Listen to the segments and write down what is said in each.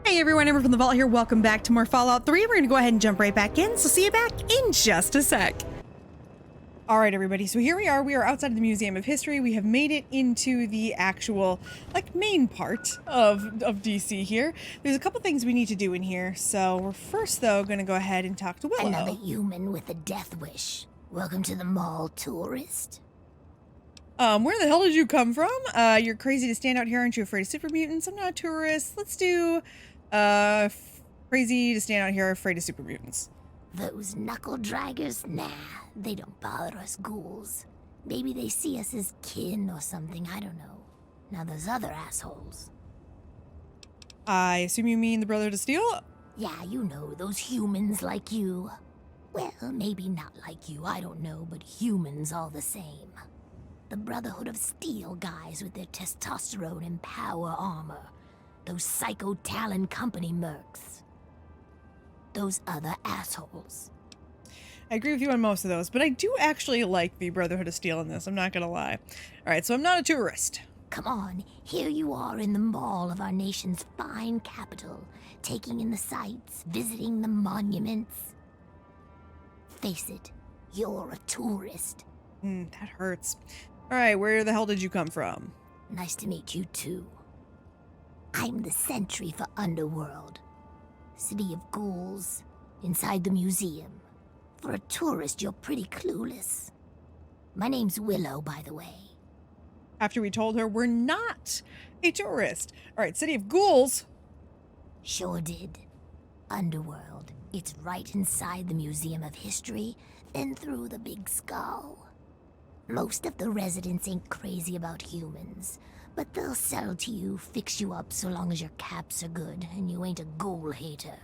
Hey everyone, Amber from the Vault here. Welcome back to more Fallout 3. We're gonna go ahead and jump right back in, so see you back in just a sec. All right, everybody, so here we are. We are outside of the Museum of History. We have made it into the actual, main part of DC here. There's a couple things we need to do in here, so we're first, though, gonna go ahead and talk to Willow. Another human with a death wish. Welcome to the mall, tourist. Where the hell did you come from? You're crazy to stand out here. Aren't you afraid of super mutants? I'm not a tourist. Let's do, crazy to stand out here, afraid of super mutants. Those knuckle draggers? Nah, they don't bother us ghouls. Maybe they see us as kin or something, I don't know. Now those other assholes. I assume you mean the Brotherhood of Steel? Yeah, you know, those humans like you. Well, maybe not like you, I don't know, but humans all the same. The Brotherhood of Steel guys with their testosterone and power armor. Those Psycho Talon Company mercs. Those other assholes. I agree with you on most of those, but I do actually like the Brotherhood of Steel in this, I'm not gonna lie. Alright, so I'm not a tourist. Come on, here you are in the mall of our nation's fine capital, taking in the sights, visiting the monuments. Face it, you're a tourist. That hurts. Alright, where the hell did you come from? Nice to meet you too. I'm the sentry for Underworld. City of ghouls, inside the museum. For a tourist, you're pretty clueless. My name's Willow, by the way. After we told her we're not a tourist. Alright, City of Ghouls. Sure did. Underworld. It's right inside the Museum of History, then through the Big Skull. Most of the residents ain't crazy about humans, but they'll sell to you, fix you up so long as your caps are good and you ain't a ghoul hater.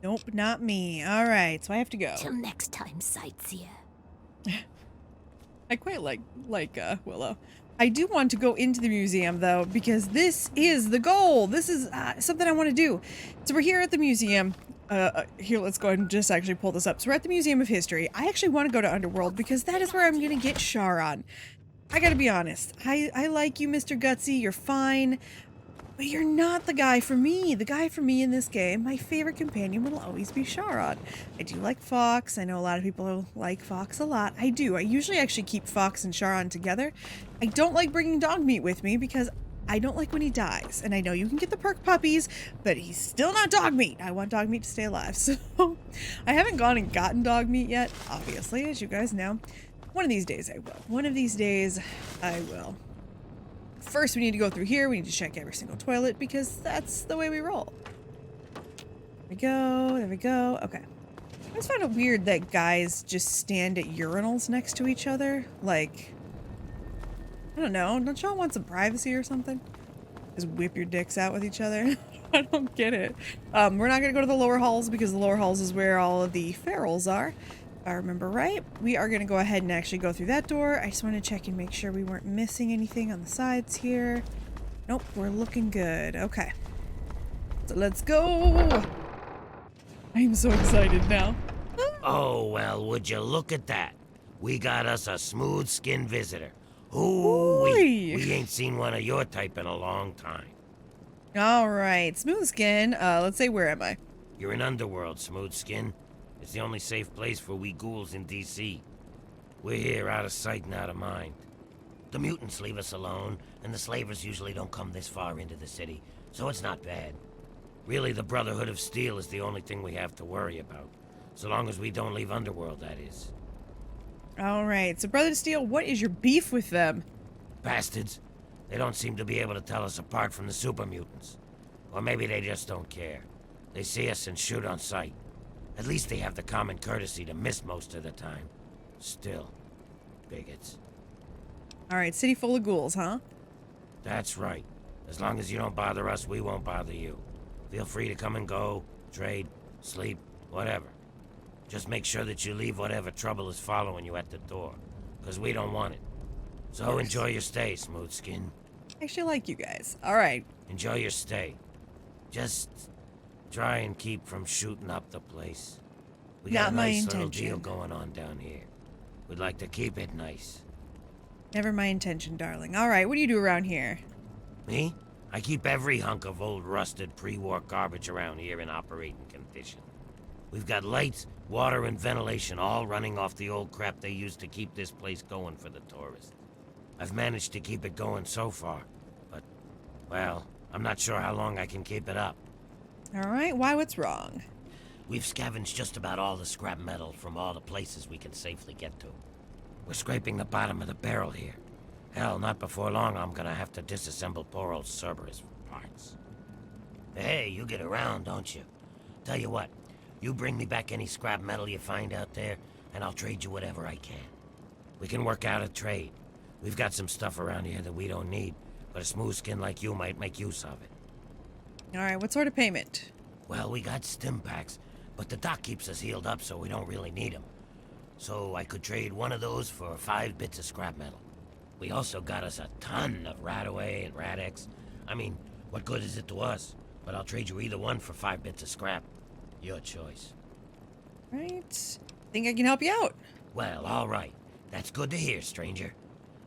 Nope, not me. Alright, so I have to go. Till next time, sightseer. I quite like Willow. I do want to go into the museum, though, because this is the goal. This is something I want to do. So we're here at the museum. Here, let's go ahead and just actually pull this up. So we're at the Museum of History. I actually want to go to Underworld because that is where I'm going to get Sharon. I gotta be honest. I like you, Mr. Gutsy. You're fine. But you're not the guy for me. The guy for me in this game, my favorite companion will always be Sharon. I do like Fox. I know a lot of people like Fox a lot. I do. I usually actually keep Fox and Sharon together. I don't like bringing dog meat with me because I don't like when he dies. And I know you can get the perk puppies, but he's still not dog meat. I want dog meat to stay alive. So I haven't gone and gotten dog meat yet, obviously, as you guys know. One of these days I will. One of these days I will. First, we need to go through here. We need to check every single toilet because that's the way we roll. There we go. There we go. Okay. I always find it weird that guys just stand at urinals next to each other. Like, I don't know. Don't y'all want some privacy or something? Just whip your dicks out with each other? I don't get it. We're not going to go to the lower halls because the lower halls is where all of the ferals are. If I remember right, we are going to go ahead and actually go through that door. I just want to check and make sure we weren't missing anything on the sides here. Nope, we're looking good. Okay. So let's go. I'm so excited now. Oh, well, would you look at that? We got us a smooth-skinned visitor. Ooh, we ain't seen one of your type in a long time. All right, smooth skin. Let's say, where am I? You're in Underworld, Smoothskin. It's the only safe place for we ghouls in DC. We're here out of sight and out of mind. The mutants leave us alone, and the slavers usually don't come this far into the city, so it's not bad. Really, the Brotherhood of Steel is the only thing we have to worry about. So long as we don't leave Underworld, that is. All right, so Brother of Steel, what is your beef with them? Bastards. They don't seem to be able to tell us apart from the super mutants. Or maybe they just don't care. They see us and shoot on sight. At least they have the common courtesy to miss most of the time. Still, bigots. All right, city full of ghouls, huh? That's right. As long as you don't bother us, we won't bother you. Feel free to come and go, trade, sleep, whatever. Just make sure that you leave whatever trouble is following you at the door, because we don't want it. So enjoy your stay, Smoothskin. I actually like you guys. All right. Enjoy your stay. Just try and keep from shooting up the place. We got a nice little deal going on down here. We'd like to keep it nice. Never my intention, darling. All right, what do you do around here? Me? I keep every hunk of old rusted pre-war garbage around here in operating condition. We've got lights, water, and ventilation all running off the old crap they used to keep this place going for the tourists. I've managed to keep it going so far, but, well, I'm not sure how long I can keep it up. All right, why? What's wrong? We've scavenged just about all the scrap metal from all the places we can safely get to. We're scraping the bottom of the barrel here. Hell, not before long I'm gonna have to disassemble poor old Cerberus parts. Hey, you get around, don't you? Tell you what, you bring me back any scrap metal you find out there, and I'll trade you whatever I can. We can work out a trade. We've got some stuff around here that we don't need, but a smooth skin like you might make use of it. All right, what sort of payment? Well, we got stim packs, but the dock keeps us healed up so we don't really need them. So I could trade one of those for 5 bits of scrap metal. We also got us a ton of Radaway and Radex. I mean, what good is it to us? But I'll trade you either one for 5 bits of scrap. Your choice. Right. Think I can help you out. Well, all right. That's good to hear, stranger.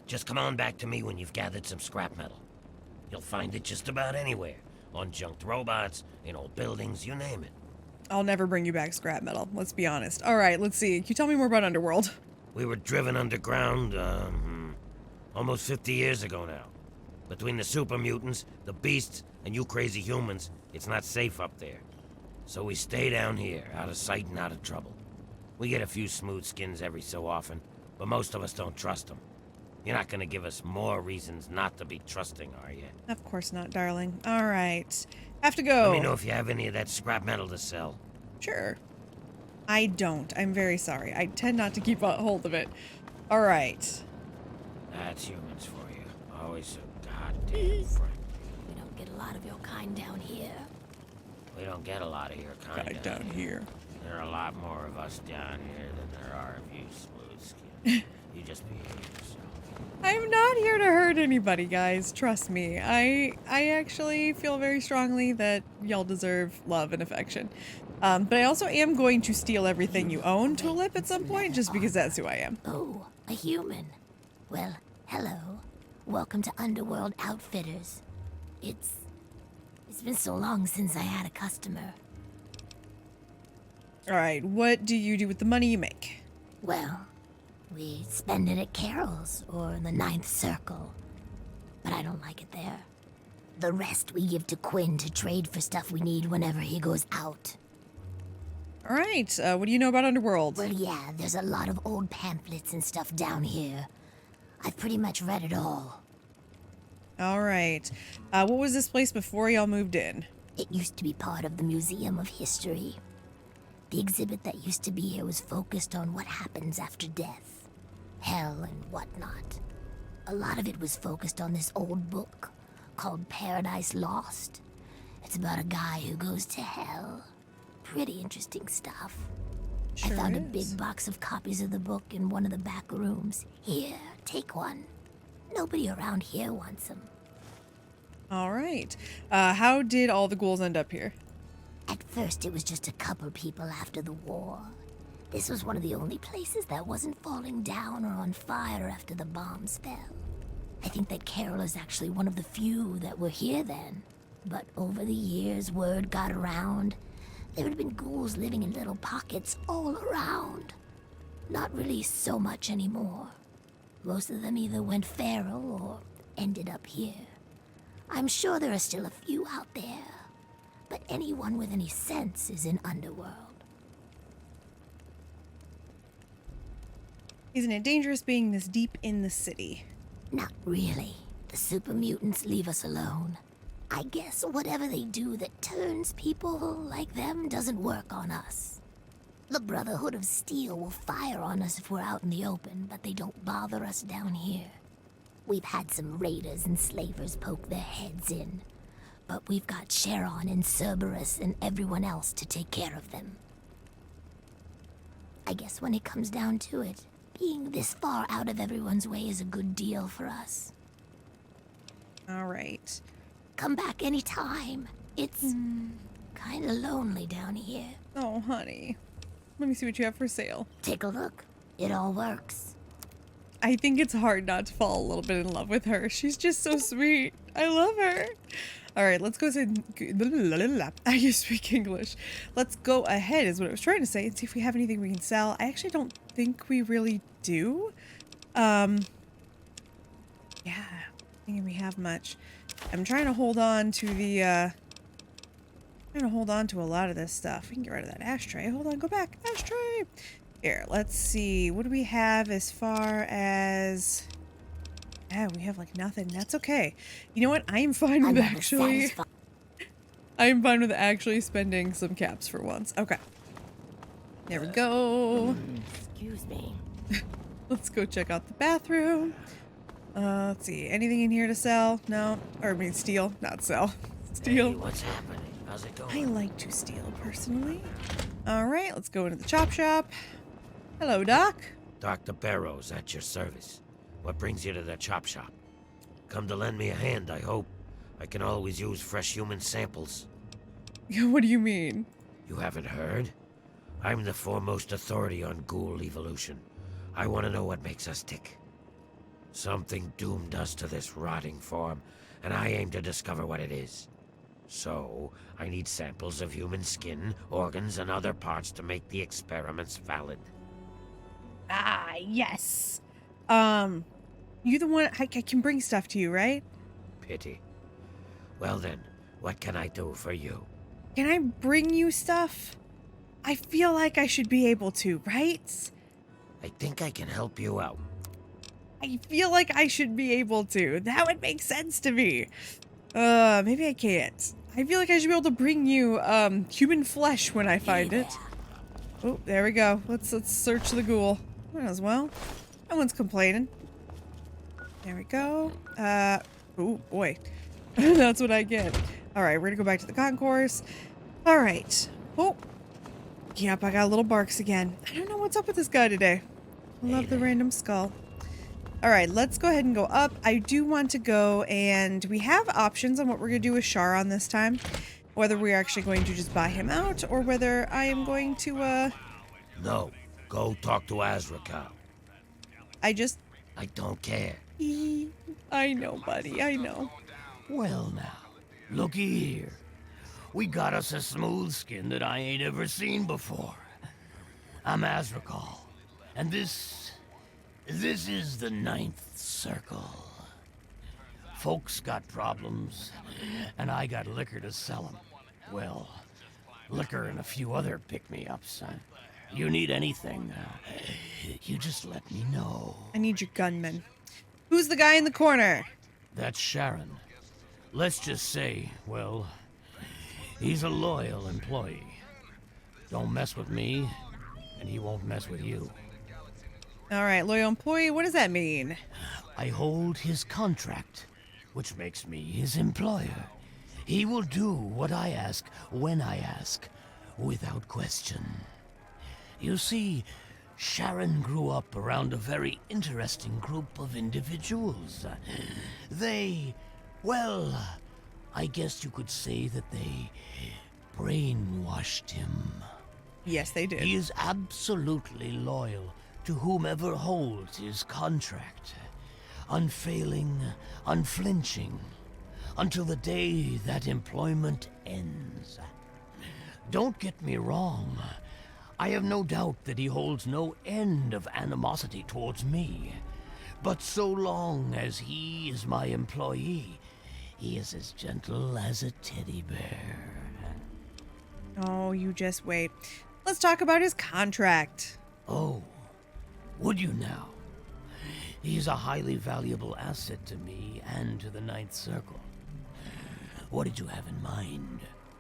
Just come on back to me when you've gathered some scrap metal. You'll find it just about anywhere. On junked robots, in old buildings, you name it. I'll never bring you back scrap metal. Let's be honest. All right, let's see. Can you tell me more about Underworld? We were driven underground, almost 50 years ago now. Between the super mutants, the beasts, and you crazy humans, it's not safe up there. So we stay down here, out of sight and out of trouble. We get a few smooth skins every so often, but most of us don't trust them. You're not gonna give us more reasons not to be trusting, are you? Of course not, darling. All right. Have to go. Let me know if you have any of that scrap metal to sell. Sure. I don't. I'm very sorry. I tend not to keep a hold of it. All right. That's humans for you. Always so goddamn friendly. We don't get a lot of your kind down here. We don't get a lot of your kind Down here. There are a lot more of us down here than there are of you, smooth skin. You just behave yourself. I'm not here to hurt anybody, guys. Trust me. I actually feel very strongly that y'all deserve love and affection. But I also am going to steal everything you own, Tulip, at some point, just because that's who I am. Oh, a human. Well, hello. Welcome to Underworld Outfitters. It's been so long since I had a customer. All right, what do you do with the money you make? Well, we spend it at Carol's or the Ninth Circle. But I don't like it there. The rest we give to Quinn to trade for stuff we need whenever he goes out. All right, what do you know about Underworld? Well, yeah, there's a lot of old pamphlets and stuff down here. I've pretty much read it all. All right. What was this place before y'all moved in? It used to be part of the Museum of History. The exhibit that used to be here was focused on what happens after death, hell and whatnot. A lot of it was focused on this old book called Paradise Lost. It's about a guy who goes to hell. Pretty interesting stuff. Sure I found a is. big box of copies of the book in one of the back rooms. Here, take one. Nobody around here wants them. All right. How did all the ghouls end up here? At first, it was just a couple people after the war. This was one of the only places that wasn't falling down or on fire after the bombs fell. I think that Carol is actually one of the few that were here then. But over the years, word got around. There had been ghouls living in little pockets all around. Not really so much anymore. Most of them either went feral or ended up here. I'm sure there are still a few out there. But anyone with any sense is in Underworld. Isn't it dangerous being this deep in the city? Not really. The super mutants leave us alone. I guess whatever they do that turns people like them doesn't work on us. The Brotherhood of Steel will fire on us if we're out in the open, but they don't bother us down here. We've had some raiders and slavers poke their heads in, but we've got Sharon and Cerberus and everyone else to take care of them. I guess when it comes down to it, being this far out of everyone's way is a good deal for us. All right. Come back anytime. It's kind of lonely down here. Oh, honey. Let me see what you have for sale. Take a look. It all works. I think it's hard not to fall a little bit in love with her. She's just so sweet. I love her. All right, let's go ahead. I can speak English. Let's go ahead is what I was trying to say and see if we have anything we can sell. I actually don't think we really do. Yeah, I don't think we have much. I'm trying to hold on to the, trying to hold on to a lot of this stuff. We can get rid of that ashtray. Hold on, go back. Ashtray! Here, let's see. What do we have as far as... Yeah, we have like nothing. That's okay. You know what? I am fine with actually... I am fine with actually spending some caps for once. Okay. There we go. Excuse me. Let's go check out the bathroom. Let's see. Anything in here to sell? No. Or I mean steal, not sell. Steal. Hey, what's happening? How's it going? I like to steal personally. All right, let's go into the chop shop. Hello, Doc. Dr. Barrows at your service. What brings you to the chop shop? Come to lend me a hand, I hope. I can always use fresh human samples. What do you mean? You haven't heard? I'm the foremost authority on ghoul evolution. I want to know what makes us tick. Something doomed us to this rotting form, and I aim to discover what it is. So, I need samples of human skin, organs, and other parts to make the experiments valid. Ah, yes. You the one I can bring stuff to you, right? Pity. Well then, what can I do for you? Can I bring you stuff? I feel like I should be able to, right? I think I can help you out. I feel like I should be able to. That would make sense to me. Maybe I can't. I feel like I should be able to bring you, human flesh when I find it. Oh, there we go. Let's search the ghoul. Might as well. No one's complaining. There we go. Oh boy. That's what I get. Alright, we're gonna go back to the concourse. Alright. Oh. Yep, I got little barks again. I don't know what's up with this guy today. I love the random skull. Alright, let's go ahead and go up. I do want to go and we have options on what we're going to do with Sharon this time. Whether we're actually going to just buy him out or whether I am going to, No, go talk to Azrakal. I don't care. I know, buddy, I know. Well now, looky here. We got us a smooth skin that I ain't ever seen before. I'm Azrakal, and this is the 9th Circle. Folks got problems, and I got liquor to sell 'em. Well, liquor and a few other pick-me-ups. You need anything, you just let me know. I need your gunman. Who's the guy in the corner? That's Sharon. Let's just say, well, he's a loyal employee. Don't mess with me, and he won't mess with you. Alright, loyal employee, what does that mean? I hold his contract, which makes me his employer. He will do what I ask, when I ask, without question. You see, Sharon grew up around a very interesting group of individuals. They, well, I guess you could say that they brainwashed him. Yes, they did. He is absolutely loyal to whomever holds his contract. Unfailing, unflinching, until the day that employment ends. Don't get me wrong. I have no doubt that he holds no end of animosity towards me. But so long as he is my employee, he is as gentle as a teddy bear. Oh, you just wait. Let's talk about his contract. Oh, would you now? He's a highly valuable asset to me and to the 9th Circle. What did you have in mind?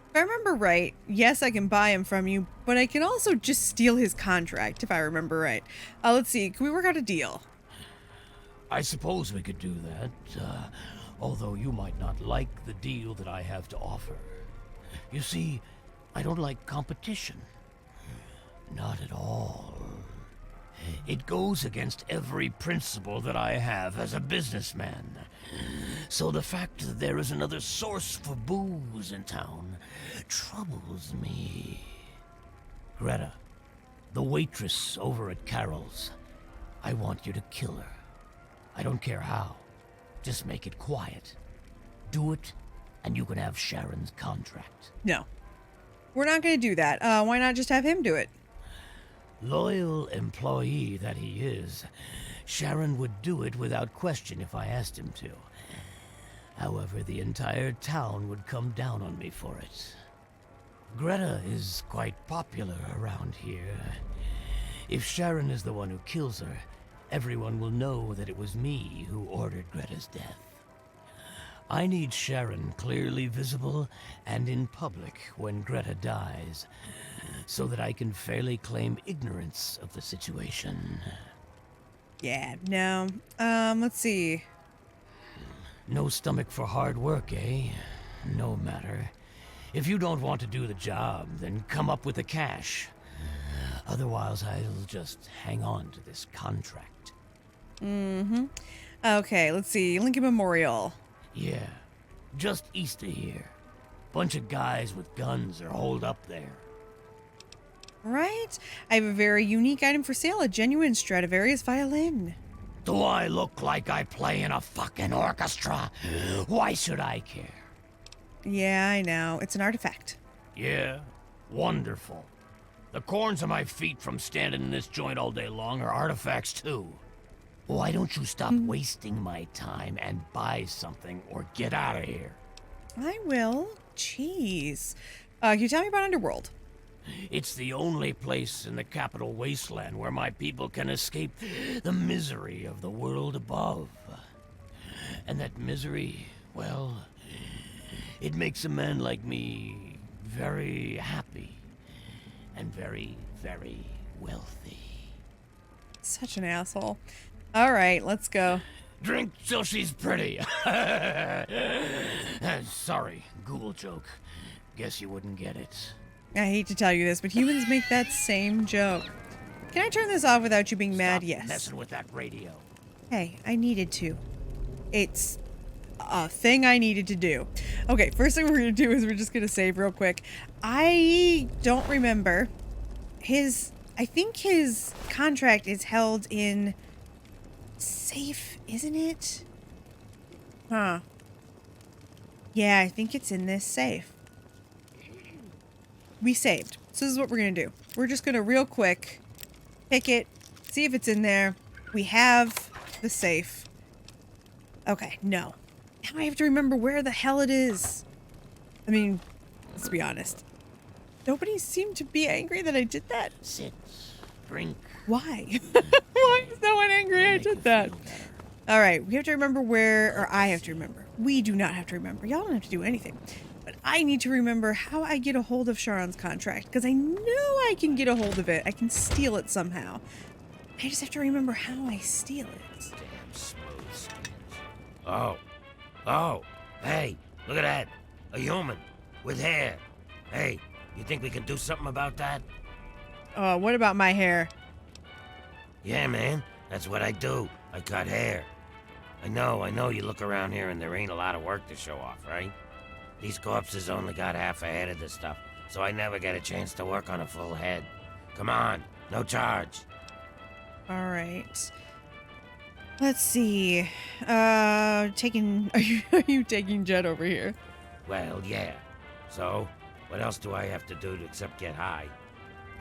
If I remember right, yes, I can buy him from you, but I can also just steal his contract, if I remember right. Let's see, can we work out a deal? I suppose we could do that, although you might not like the deal that I have to offer. You see, I don't like competition. Not at all. It goes against every principle that I have as a businessman. So the fact that there is another source for booze in town troubles me. Greta, the waitress over at Carol's, I want you to kill her. I don't care how. Just make it quiet. Do it, and you can have Sharon's contract. No. We're not going to do that. Why not just have him do it? Loyal employee that he is, Sharon would do it without question if I asked him to. However, the entire town would come down on me for it. Greta is quite popular around here. If Sharon is the one who kills her, everyone will know that it was me who ordered Greta's death. I need Sharon clearly visible and in public when Greta dies, so that I can fairly claim ignorance of the situation. Yeah, no. Let's see. No stomach for hard work, eh? No matter. If you don't want to do the job, then come up with the cash. Otherwise, I'll just hang on to this contract. Mm-hmm. Okay, let's see. Lincoln Memorial. Yeah, just east of here. Bunch of guys with guns are holed up there. Right? I have a very unique item for sale, a genuine Stradivarius violin. Do I look like I play in a fucking orchestra? Why should I care? Yeah, I know. It's an artifact. Yeah, wonderful. The corns on my feet from standing in this joint all day long are artifacts too. Why don't you stop wasting my time and buy something or get out of here? I will. Jeez. Can you tell me about Underworld? It's the only place in the capital Wasteland where my people can escape the misery of the world above. And that misery, well, it makes a man like me very happy and very, very wealthy. Such an asshole. All right, let's go. Drink till she's pretty. Sorry, ghoul joke. Guess you wouldn't get it. I hate to tell you this, but humans make that same joke. Can I turn this off without you being mad? Stop Yes. messing with that radio. Hey, I needed to. It's a thing I needed to do. Okay, first thing we're going to do is we're just going to save real quick. I don't remember. I think his contract is held in safe, isn't it? Huh. Yeah, I think it's in this safe. We saved. So this is what we're going to do. We're just going to real quick pick it, see if it's in there. We have the safe. Okay, no. Now I have to remember where the hell it is. I mean, let's be honest. Nobody seemed to be angry that I did that. Sit. Drink. Why? Why is no one angry I did that? All right, we have to remember where, or I have to remember. We do not have to remember. Y'all don't have to do anything. But I need to remember how I get a hold of Sharon's contract, because I know I can get a hold of it. I can steal it somehow. I just have to remember how I steal it. Damn smooth skins. Oh, hey, look at that. A human with hair. Hey, you think we can do something about that? What about my hair? Yeah, man, that's what I do. I cut hair. I know you look around here and there ain't a lot of work to show off, right? These corpses only got half a head of this stuff, so I never get a chance to work on a full head. Come on, no charge. All right. Let's see. Are you taking Jet over here? Well, yeah. So, what else do I have to do except get high?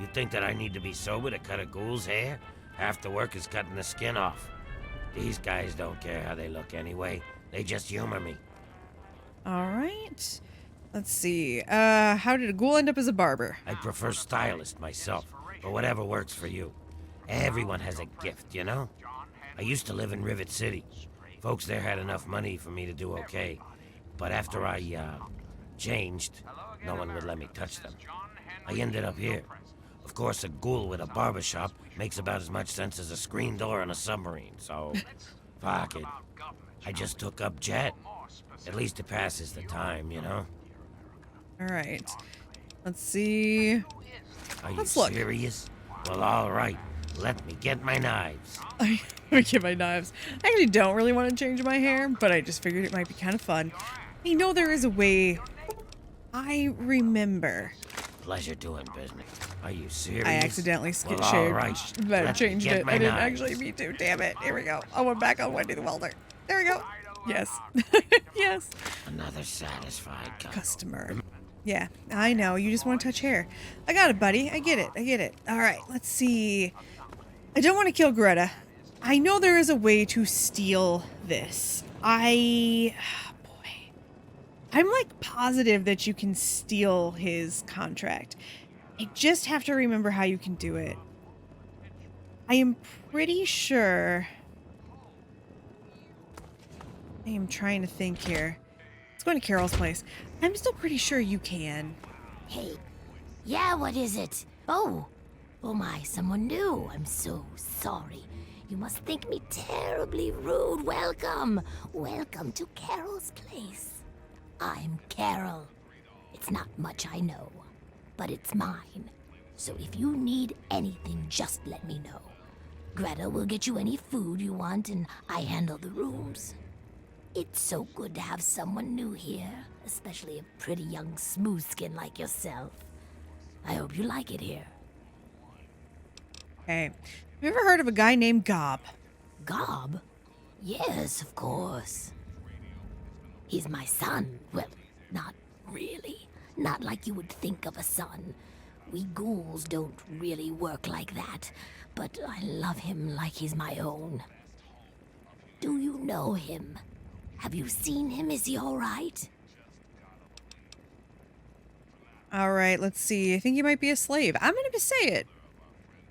You think that I need to be sober to cut a ghoul's hair? Half the work is cutting the skin off. These guys don't care how they look anyway. They just humor me. All right. Let's see. How did a ghoul end up as a barber? I prefer stylist myself, but whatever works for you. Everyone has a gift, you know? I used to live in Rivet City. Folks there had enough money for me to do okay. But after I, changed, no one would let me touch them. I ended up here. Of course, a ghoul with a barbershop makes about as much sense as a screen door on a submarine, so... fuck it. I just took up Jet. At least it passes the time, you know? All right. Let's see. Are you Let's look. serious? Well, all right. Let me get my knives. Let me get my knives. I actually don't really want to change my hair, but I just figured it might be kind of fun. I know there is a way. I remember. Pleasure doing business. Are you serious? I accidentally Well, all right. Let me changed get it. my I didn't knives. actually mean to. Damn it. Here we go. I went back on Wendy the Welder. There we go. Yes. Yes. Another satisfied Customer. Yeah, I know. You just want to touch hair. I got it, buddy. I get it. I get it. All right, let's see. I don't want to kill Greta. I know there is a way to steal this. Boy. I'm like positive that you can steal his contract. I just have to remember how you can do it. I am pretty sure. I am trying to think here. Let's go to Carol's place. I'm still pretty sure you can. Hey. Yeah, what is it? Oh. Oh my, someone new. I'm so sorry. You must think me terribly rude. Welcome. Welcome to Carol's place. I'm Carol. It's not much, I know, but it's mine. So if you need anything, just let me know. Greta will get you any food you want, and I handle the rooms. It's so good to have someone new here, especially a pretty young smooth skin like yourself. I hope you like it here. Hey, have you ever heard of a guy named Gob? Gob? Yes, of course. He's my son. Well, not really. Not like you would think of a son. We ghouls don't really work like that, but I love him like he's my own. Do you know him? Have you seen him? Is he all right? All right, let's see. I think he might be a slave. I'm going to say it.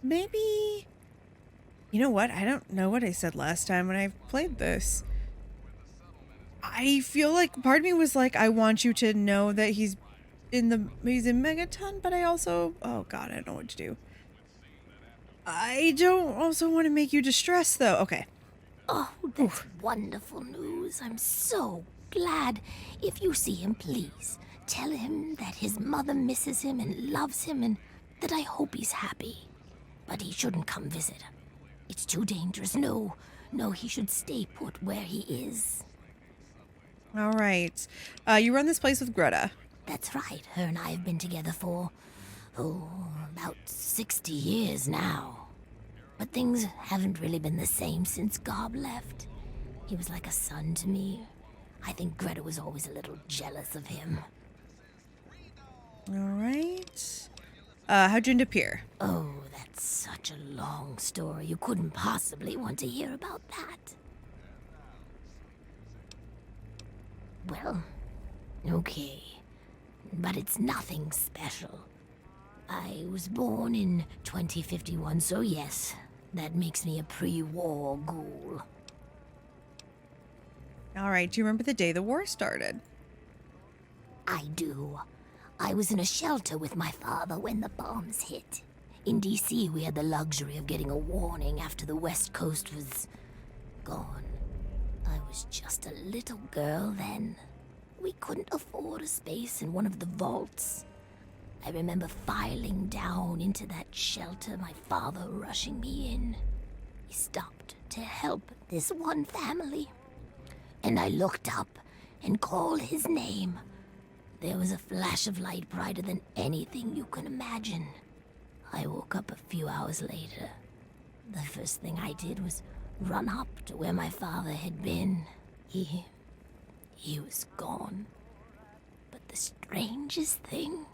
Maybe. You know what? I don't know what I said last time when I played this. I feel like part of me was like, I want you to know that he's in Megaton, but I also, oh God, I don't know what to do. I don't also want to make you distressed though. Okay. Oh, that's wonderful news. I'm so glad. If you see him, please tell him that his mother misses him and loves him and that I hope he's happy. But he shouldn't come visit. It's too dangerous. No, he should stay put where he is. All right. You run this place with Greta. That's right. Her and I have been together for, about 60 years now. But things haven't really been the same since Gob left. He was like a son to me. I think Greta was always a little jealous of him. All right. How'd you end up here? Oh, that's such a long story. You couldn't possibly want to hear about that. Well, okay. But it's nothing special. I was born in 2051, so yes, that makes me a pre-war ghoul. All right. Do you remember the day the war started? I do. I was in a shelter with my father when the bombs hit. In DC, we had the luxury of getting a warning after the West Coast was gone. I was just a little girl then. We couldn't afford a space in one of the vaults. I remember filing down into that shelter, my father rushing me in. He stopped to help this one family. And I looked up and called his name. There was a flash of light brighter than anything you can imagine. I woke up a few hours later. The first thing I did was run up to where my father had been. He was gone. But the strangest thing,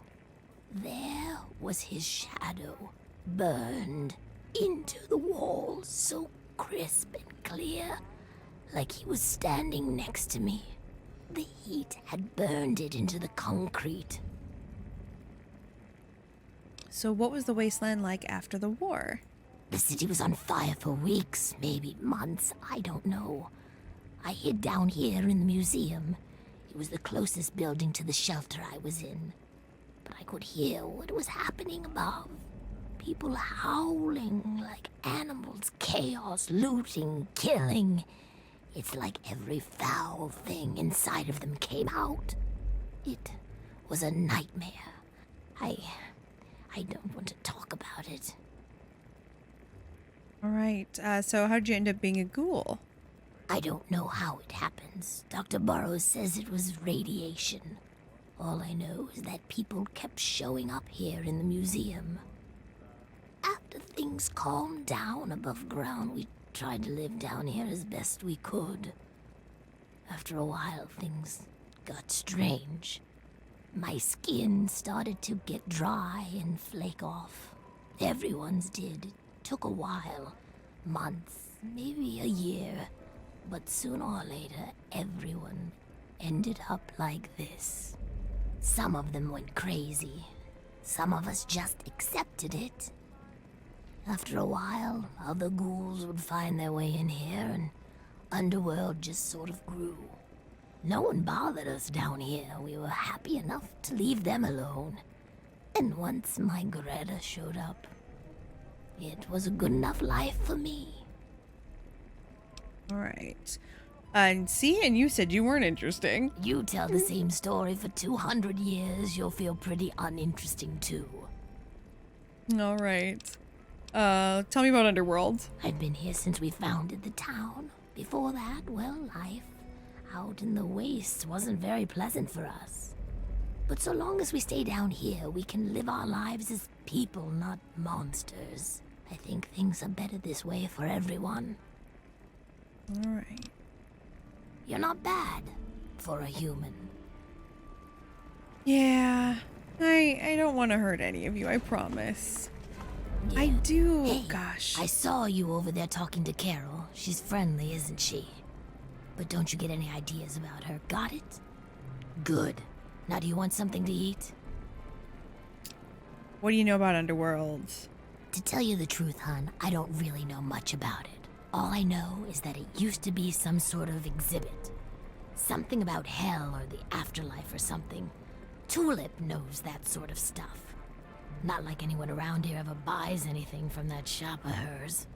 there was his shadow, burned into the wall, so crisp and clear, like he was standing next to me. The heat had burned it into the concrete. So what was the Wasteland like after the war? The city was on fire for weeks, maybe months, I don't know. I hid down here in the museum. It was the closest building to the shelter I was in. But I could hear what was happening above. People howling like animals, chaos, looting, killing. It's like every foul thing inside of them came out. It was a nightmare. I don't want to talk about it. All right. So how'd you end up being a ghoul? I don't know how it happens. Dr. Burroughs says it was radiation. All I know is that people kept showing up here in the museum. After things calmed down above ground, we tried to live down here as best we could. After a while, things got strange. My skin started to get dry and flake off. Everyone's did. It took a while. Months, maybe a year. But sooner or later, everyone ended up like this. Some of them went crazy. Some of us just accepted it. After a while, other ghouls would find their way in here, and Underworld just sort of grew. No one bothered us down here. We were happy enough to leave them alone. And once my Greta showed up, it was a good enough life for me. All right. And see, and you said you weren't interesting. You tell the same story for 200 years, you'll feel pretty uninteresting too. All right. Tell me about Underworld. I've been here since we founded the town. Before that, well, life out in the wastes wasn't very pleasant for us. But so long as we stay down here, we can live our lives as people, not monsters. I think things are better this way for everyone. All right. You're not bad for a human. Yeah. I don't want to hurt any of you, I promise. Yeah. I do. Hey, Gosh. I saw you over there talking to Carol. She's friendly, isn't she? But don't you get any ideas about her, got it? Good. Now do you want something to eat? What do you know about Underworld? To tell you the truth, hon, I don't really know much about it. All I know is that it used to be some sort of exhibit. Something about hell or the afterlife or something. Tulip knows that sort of stuff. Not like anyone around here ever buys anything from that shop of hers.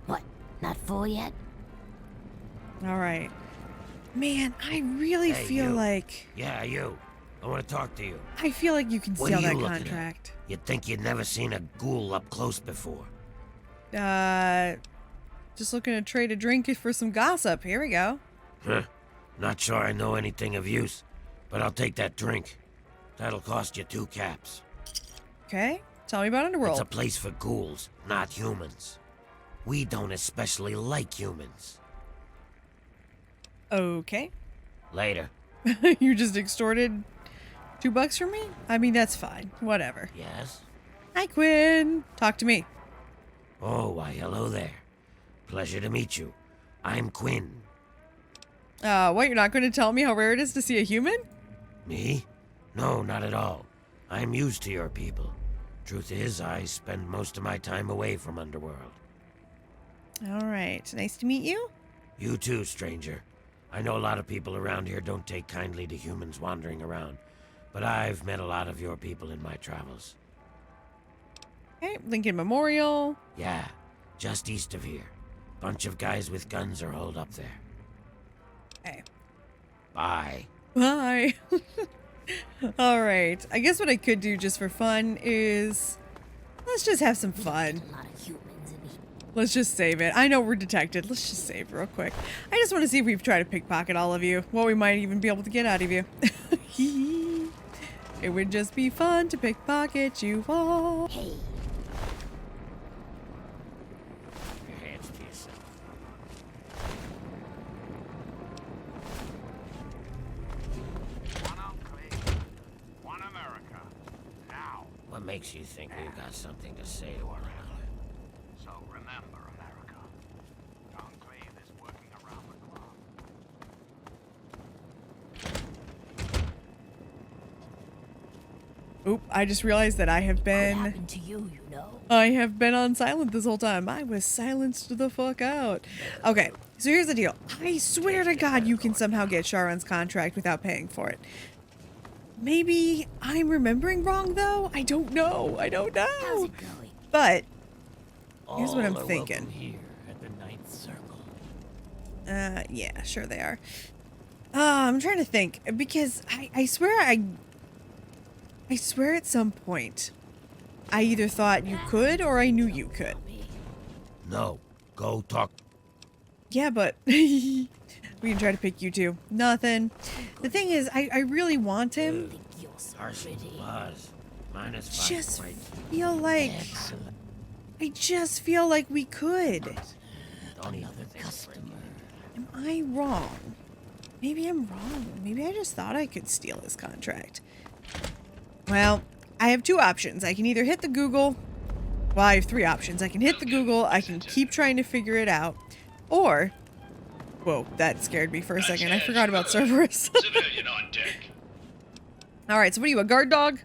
What, not full yet? All right. Man, I really Hey, feel you. like... Yeah, you. I want to talk to you. I feel like you can What steal are you that looking at? contract. You'd think you'd never seen a ghoul up close before. Just looking to trade a drink for some gossip. Here we go. Huh. Not sure I know anything of use, but I'll take that drink. That'll cost you 2 caps. Okay. Tell me about Underworld. It's a place for ghouls, not humans. We don't especially like humans. Okay. Later. You just extorted $2 from me? I mean, that's fine. Whatever. Yes? Hi, Quinn. Talk to me. Oh, why, hello there. Pleasure to meet you. I'm Quinn. What, you're not going to tell me how rare it is to see a human? Me? No, not at all. I'm used to your people. Truth is, I spend most of my time away from Underworld. All right. Nice to meet you. You too, stranger. I know a lot of people around here don't take kindly to humans wandering around, but I've met a lot of your people in my travels. Okay. Lincoln Memorial. Yeah, just east of here. Bunch of guys with guns are holed up there. Okay. Bye. Bye. All right. I guess what I could do just for fun is let's just have some fun. A lot of humans in here. Let's just save it. I know we're detected. Let's just save real quick. I just want to see if we've tried to pickpocket all of you. What we might even be able to get out of you. It would just be fun to pickpocket you all. Hey, Your hands to yourself. One on Cleveland, one America. Now, What makes you think we've got something to say to one another? so remember, America. Conclave is working around the clock. Oop, I just realized that I have what been happened to you, you know? on silent this whole time. I was silenced the fuck out. Okay, so here's the deal. I swear to God you can somehow get Sharon's contract without paying for it. Maybe I'm remembering wrong though? I don't know. I don't How's know. it going? But here's what I'm All are thinking. welcome here at the Ninth Circle. Yeah, sure they are. I'm trying to think because I swear I swear at some point I either thought you could or I knew you could. No, go talk. Yeah, but we can try to pick you two. Nothing. The thing is, I really want him. Think you're so Arson pretty. Buzz. -5 Just points. feel like Excellent. I just feel like we could. Don't even think Customer. Am I wrong? Maybe I'm wrong. Maybe I just thought I could steal his contract. Well, I have two options. I can either hit the Google. Well, I have three options. I can hit the Google. I can keep trying to figure it out. Or... Whoa, that scared me for a second. I forgot about Cerberus. Civilian on deck. Alright, so what are you, a guard dog?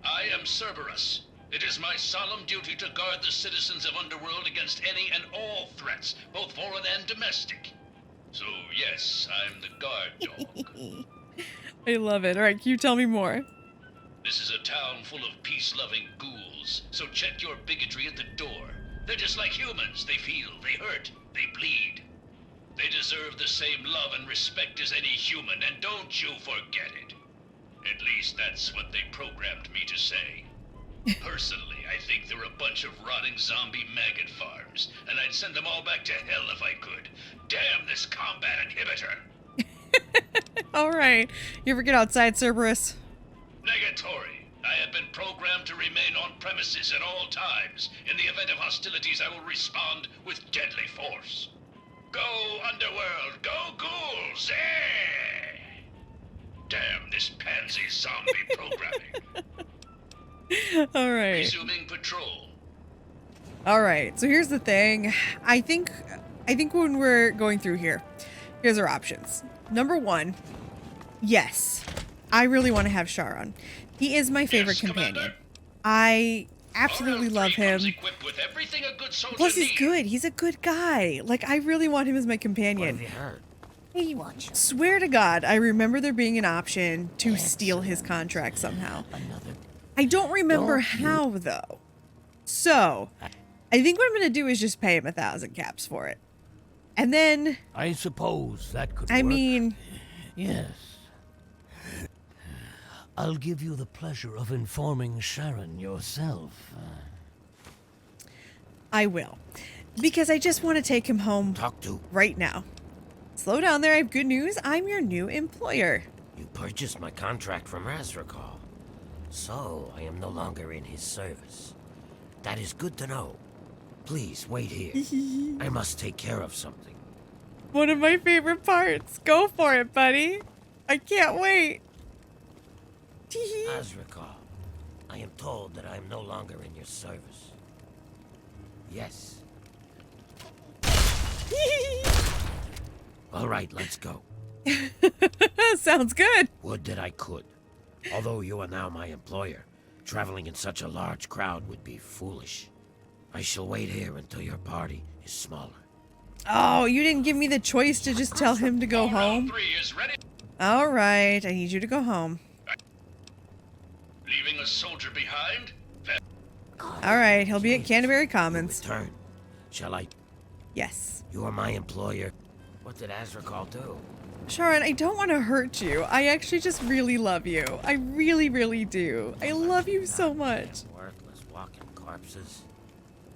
I am Cerberus. It is my solemn duty to guard the citizens of Underworld against any and all threats, both foreign and domestic. So, yes, I'm the guard dog. I love it. Alright, can you tell me more? This is a town full of peace-loving ghouls, so check your bigotry at the door. They're just like humans. They feel, they hurt, they bleed. They deserve the same love and respect as any human, and don't you forget it. At least that's what they programmed me to say. Personally, I think they're a bunch of rotting zombie maggot farms, and I'd send them all back to hell if I could. Damn this combat inhibitor! Alright. You ever get outside, Cerberus? Negatory. I have been programmed to remain on premises at all times. In the event of hostilities, I will respond with deadly force. Go, Underworld! Go, ghouls! Eh! Damn this pansy zombie programming. Alright. Resuming patrol. Alright, so here's the thing. I think when we're going through here, here's our options. Number one, yes, I really want to have Sharon. He is my favorite companion. Commander. I absolutely love him. Comes equipped with everything a good soldier Plus, he's needs. good. He's a good guy. Like, I really want him as my What companion. have you heard? Hey, watch. Swear to God, I remember there being an option to steal his contract somehow. Another. I don't remember Don't you- how, though. So, I think what I'm going to do is just pay him 1,000 caps for it. And then, I suppose that could I work. mean, Yes. I'll give you the pleasure of informing Sharon yourself. I will. Because I just want to take him home Talk to. right now. Slow down there, I have good news. I'm your new employer. You purchased my contract from Azrakal. So, I am no longer in his service. That is good to know. Please, wait here. I must take care of something. One of my favorite parts. Go for it, buddy. I can't wait. Azrakal, I am told that I am no longer in your service. Yes. All right, let's go. Sounds good. Would that I could. Although you are now my employer, traveling in such a large crowd would be foolish. I shall wait here until your party is smaller. Oh, you didn't give me the choice to just tell him to go Round home? 3 is ready. All right, I need you to go home. Leaving a soldier behind? All right, he'll be at Canterbury Commons. Return. Shall I? Yes. You are my employer. What did Azrakal do? Sharon, I don't want to hurt you. I actually just really love you. I really, really do. I love you so much. Worthless walking corpses.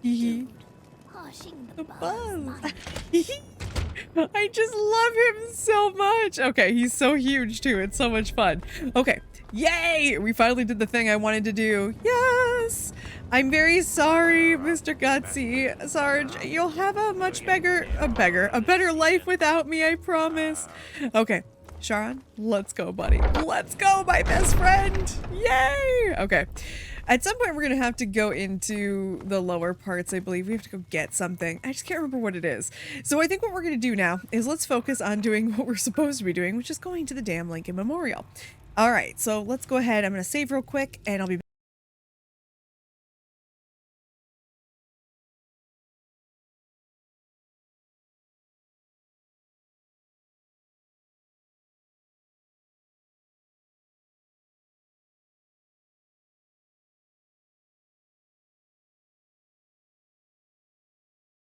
Hee Hushing The the buzz. buzz. I just love him so much. Okay, he's so huge too. It's so much fun. Okay, yay! We finally did the thing I wanted to do. Yes! I'm very sorry, Mr. Gutsy. Sarge, you'll have a much better life without me, I promise. Okay, Sharon, let's go, buddy. Let's go, my best friend. Yay! Okay. At some point, we're going to have to go into the lower parts, I believe. We have to go get something. I just can't remember what it is. So I think what we're going to do now is let's focus on doing what we're supposed to be doing, which is going to the damn Lincoln Memorial. All right, so let's go ahead. I'm going to save real quick, and I'll be back.